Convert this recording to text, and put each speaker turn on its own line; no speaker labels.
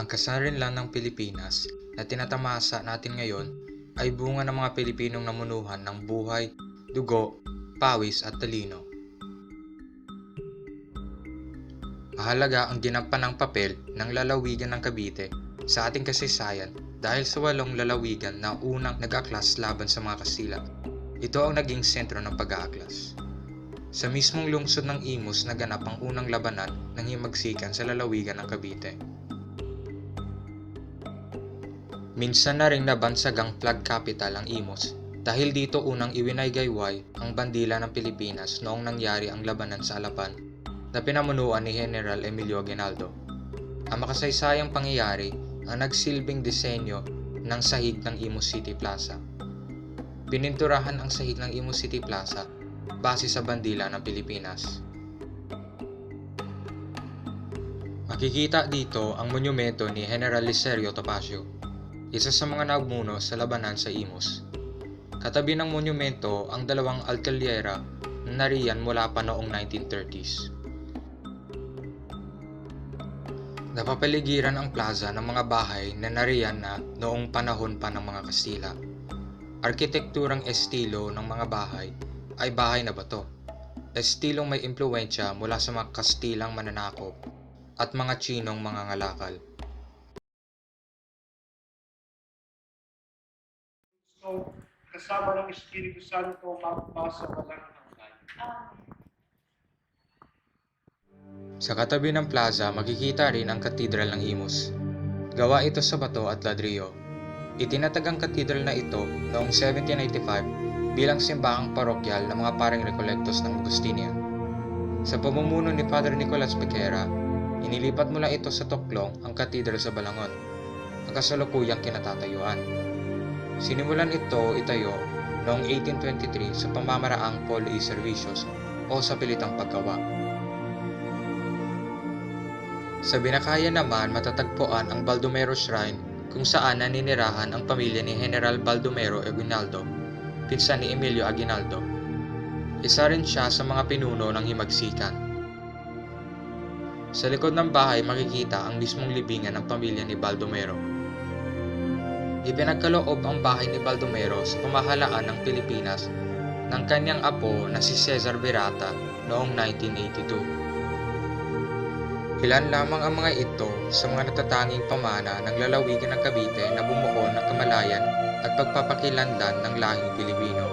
Ang kasarinlan ng Pilipinas na tinatamasa natin ngayon ay bunga ng mga Pilipinong namunuhan ng buhay, dugo, pawis at talino. Mahalaga ang ginampanang papel ng lalawigan ng Cavite sa ating kasaysayan dahil sa 8 lalawigan na unang nag-aklas laban sa mga Kastila. Ito ang naging sentro ng pag-aaklas. Sa mismong lungsod ng Imus naganap ang unang labanan ng himagsikan sa lalawigan ng Cavite. Minsan na ring nabansagang flag capital ang Imus dahil dito unang iwinaygayway ang bandila ng Pilipinas noong nangyari ang labanan sa Alapan na pinamunuan ni General Emilio Aguinaldo. Ang makasaysayang pangyayari ang nagsilbing disenyo ng sahig ng Imus City Plaza. Pininturahan ang sahig ng Imus City Plaza base sa bandila ng Pilipinas. Makikita dito ang monumento ni General Licerio Topacio, isa sa mga namuno sa labanan sa Imus. Katabi ng monumento ang 2 alkalyera na nariyan mula pa noong 1930s. Napapaligiran ang plaza ng mga bahay na nariyan na noong panahon pa ng mga Kastila. Arkitekturang estilo ng mga bahay ay bahay na bato. Estilong may impluwensya mula sa mga Kastilang mananakop at mga Tsinong mga ngalakal.
So, kasama ng Espiritu Santo, mapapasa ka lang ng hanggan.
Sa katabi ng plaza, makikita rin ang Katedral ng Imus. Gawa ito sa bato at ladrillo. Itinatag ang katedral na ito noong 1795 bilang simbahang parokyal ng mga Paring Recollectos ng Augustinian. Sa pamumuno ni Father Nicolas Becerra, inilipat mula ito sa Toklong ang katedral sa Balangon, ang kasalukuyang kinatatayuan. Sinimulan ito itayo noong 1823 sa pamamaraang Paul E. Servicios o sa pilitang paggawa. Sa Binakayan naman matatagpuan ang Baldomero Shrine kung saan naninirahan ang pamilya ni General Baldomero Aguinaldo, pinsan ni Emilio Aguinaldo. Isa rin siya sa mga pinuno ng himagsikan. Sa likod ng bahay makikita ang mismong libingan ng pamilya ni Baldomero. Ipinagkaloob ang bahay ni Baldomero sa pamahalaan ng Pilipinas ng kanyang apo na si Cesar Berata noong 1982. Ilan lamang ang mga ito sa mga natatanging pamana ng lalawigan ng Cavite na bumuo ng kamalayan at pagpapakilanlan ng lahing Pilipino.